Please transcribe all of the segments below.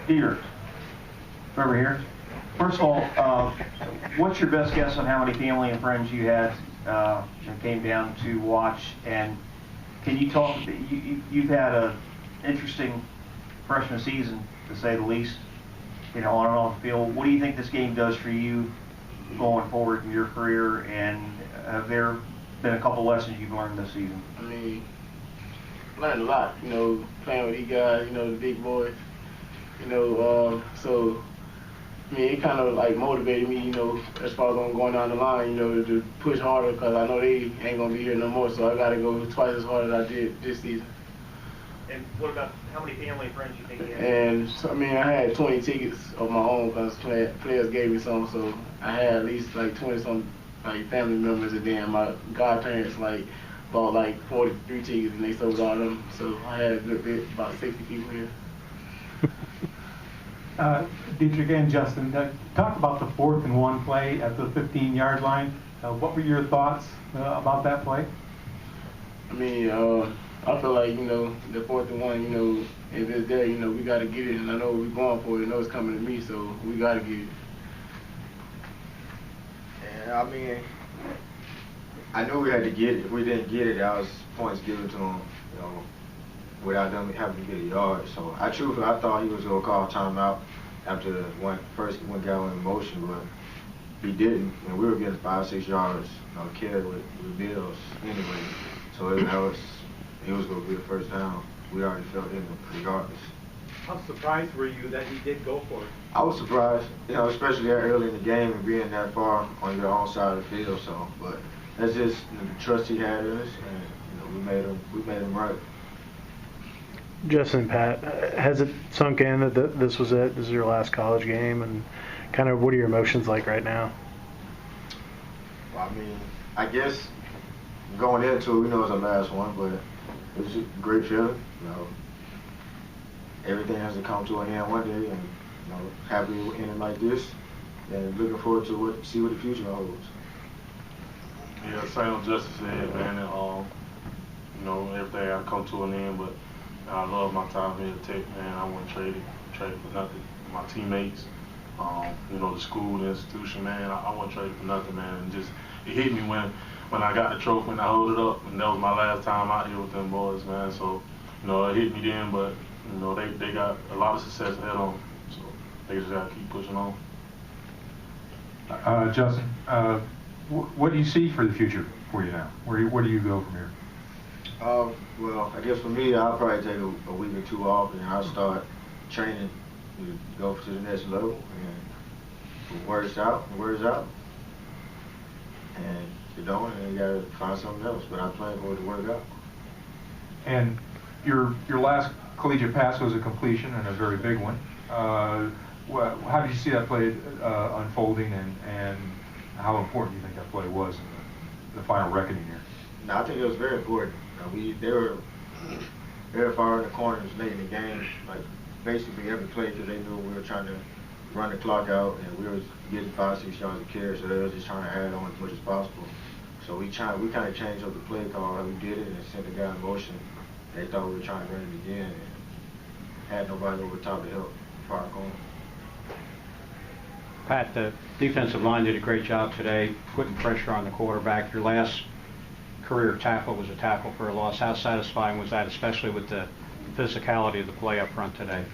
Dedrick, over here. First of all, what's your best guess on how many family and friends you had that came down to watch? And can you talk? You've had an interesting freshman season, to say the least. You know, on and off the field. What do you think this game does for you going forward in your career? And have there been a couple lessons you've learned this season? I mean, learned a lot. You know, playing with these guys. You know, the big boys. You know, so. I mean, it kind of like motivated me, you know, as far as I'm going down the line, you know, to push harder because I know they ain't going to be here no more, so I got to go twice as hard as I did this season. And what about how many family and friends you think you had? And, so, I mean, I had 20 tickets of my own because players gave me some, so I had at least like 20-some like family members, and then my godparents like bought like 43 tickets and they sold all of them, so I had a good bit, about 60 people here. Dedrick and Justin, talk about the 4th and 1 play at the 15-yard line. What were your thoughts about that play? I mean, I feel like, you know, the 4th and 1, you know, if it's there, you know, we got to get it, and I know we're going for it. I know it's coming to me, so we got to get it. And I mean, I knew we had to get it. If we didn't get it, that was points given to them, you know, without them having to get a yard. So I thought he was going to call timeout after the first one got in motion, but he didn't, and we were getting 5-6 yards, you know, carried with Bills anyway. So it was going to be the first down. We already felt in it regardless. How surprised were you that he did go for it? I was surprised, you know, especially that early in the game and being that far on your own side of the field. So, but that's just, you know, the trust he had in us, and you know, we made him right. Justin, Pat, has it sunk in that this was it? This is your last college game, and kind of what are your emotions like right now? Well, I mean, I guess going into it, we know it's our last one, but it was a great feeling. You know, everything has to come to an end one day, and you know, happy we're ending like this, and looking forward to see what the future holds. Yeah, same what Justin said, man. And, you know, everything I come to an end, but I love my time here at Tech, man. I wouldn't trade it for nothing. My teammates, you know, the school, the institution, man. I wouldn't trade it for nothing, man. And just it hit me when I got the trophy and I hold it up, and that was my last time out here with them boys, man. So, you know, it hit me then, but you know, they got a lot of success ahead of them, so they just gotta keep pushing on. Justin, what do you see for the future for you now? Where do you go from here? Well, I guess for me, I'll probably take a week or two off, and I'll start training to go to the next level. And word's out, and if you don't, then you gotta find something else. But I plan for it to work out. And your last collegiate pass was a completion, and a very big one. How did you see that play unfolding, and how important do you think that play was in the final reckoning here? No, I think it was very important. They were very far in the corners late in the game, like basically every play, because they knew we were trying to run the clock out, and we were getting 5-6 yards of carry, so they were just trying to add on as much as possible. So we kind of changed up the play call, how we did it, and sent the guy in motion. They thought we were trying to run it again, and had nobody over top to help far corner. Pat, the defensive line did a great job today putting pressure on the quarterback. Your last career tackle was a tackle for a loss. How satisfying was that, especially with the physicality of the play up front today?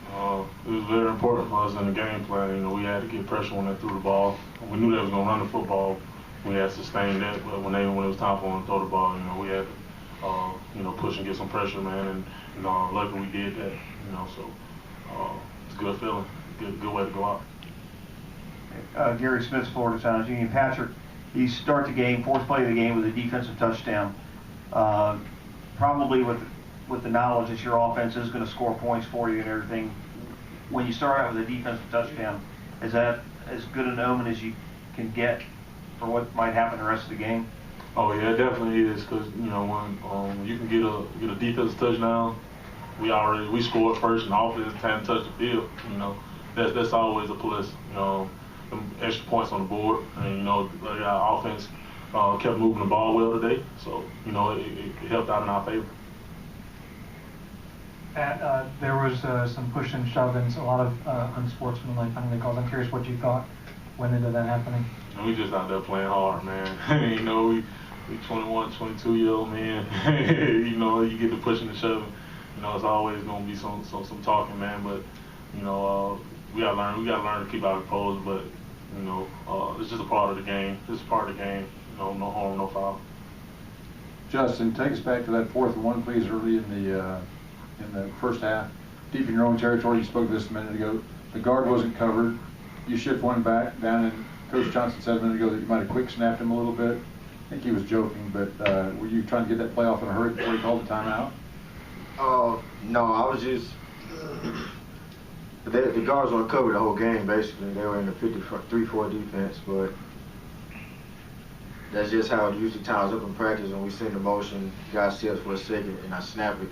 It was very important for us in the game plan. You know, we had to get pressure when they threw the ball. We knew they was going to run the football. We had to sustain that, but when it was time for them to throw the ball, you know, we had to, you know, push and get some pressure, man. And you know, luckily we did that. You know, so it's a good feeling, good way to go out. Gary Smith's Florida Times Union. Patrick, you start the game, 4th play of the game with a defensive touchdown. Probably with the knowledge that your offense is going to score points for you and everything. When you start out with a defensive touchdown, is that as good an omen as you can get for what might happen the rest of the game? Oh yeah, it definitely is, because you know, when you can get a defensive touchdown, we scored first and the offense hadn't touched the field. You know, that's always a plus. You know, extra points on the board, and you know, our offense kept moving the ball well today. So, you know, it helped out in our favor. There was some push and shove and a lot of unsportsmanlike penalty calls. I'm curious what you thought went into that happening. And we just out there playing hard, man. You know, we 21, 22-year-old men. You know, you get the pushing and shoving. You know, it's always gonna be some talking, man. But you know, we gotta learn to keep our composure. But you know, it's just a part of the game. It's part of the game. You know, no harm, no foul. Justin, take us back to that 4th and 1, please, early in the first half. Deep in your own territory, you spoke this a minute ago. The guard wasn't covered. You shift one back down, and Coach Johnson said a minute ago that you might have quick snapped him a little bit. I think he was joking, but were you trying to get that play off in a hurry before he called the timeout? No, I was just. The guards weren't covered the whole game, basically. They were in the 3-4 defense, but that's just how it usually times up in practice when we send the motion, guys steps for a second, and I snap it.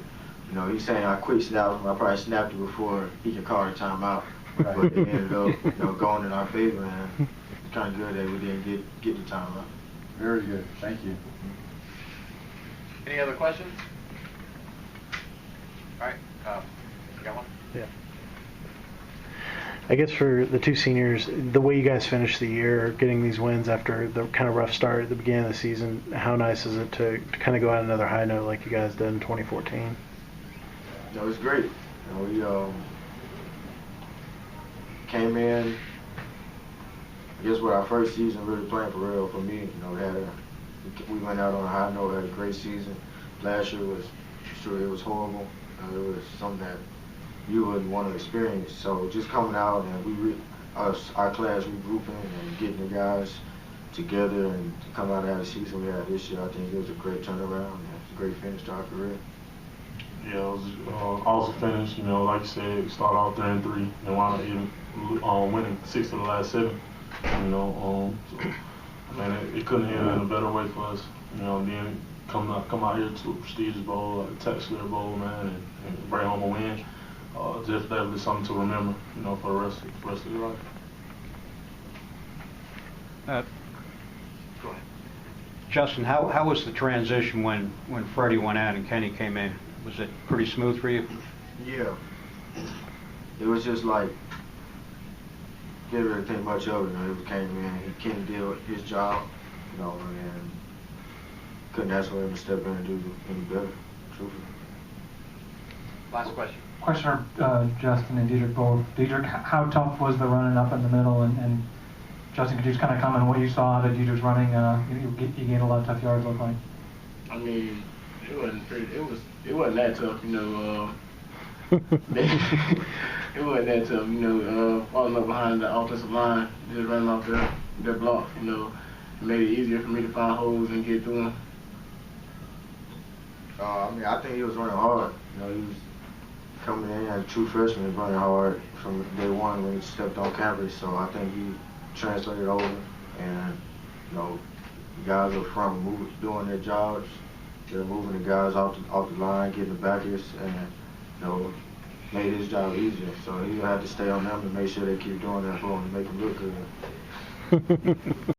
You know, he's saying I quick snapped him. I probably snapped it before he could call the timeout. Right. But it ended up, you know, going in our favor, and it's kind of good that we didn't get the timeout. Very good. Thank you. Any other questions? All right, you got one? Yeah. I guess for the two seniors, the way you guys finished the year, getting these wins after the kind of rough start at the beginning of the season, how nice is it to kind of go out another high note like you guys did in 2014? You know, it's great. You know, we came in, I guess with our first season really playing for real for me. You know, we went out on a high note, had a great season. Last year was, sure, it was horrible. It was something that you wouldn't want to experience. So just coming out and our class regrouping and getting the guys together and to come out and have the season we had this year, I think it was a great turnaround and a great finish to our career. Yeah, it was awesome finish. You know, like you said, we started off 3-3 and wound up even winning 6 of the last 7. You know, so, man, it couldn't end in a better way for us. You know, and then come out here to a prestigious bowl like the TaxSlayer Bowl, man, and bring home a win. Definitely something to remember, you know, for the rest of your life. Go ahead. Justin, how was the transition when Freddie went out and Kenny came in? Was it pretty smooth for you? Yeah. It was just like, didn't really think much of it. You know, he came in, Kenny did his job, you know, and couldn't ask for him to step in and do any better, truthfully. Last question. Question for Justin and Dedrick both. Dedrick, how tough was the running up in the middle? And Justin, could you just kind of comment on what you saw that Dedrick's running? You gained a lot of tough yards, looked like. I mean, it wasn't that tough, you know. It wasn't that tough, you know. Falling up behind the offensive line, just running off their block, you know. It made it easier for me to find holes and get through them. I mean, I think he was running hard. You know, he was coming in as a true freshman, running hard from day one when he stepped on campus. So I think he translated over, and you know, the guys up front were doing their jobs. They're moving the guys off the line, getting the backers, and you know, made his job easier. So he'll have to stay on them to make sure they keep doing that for him to make him look good.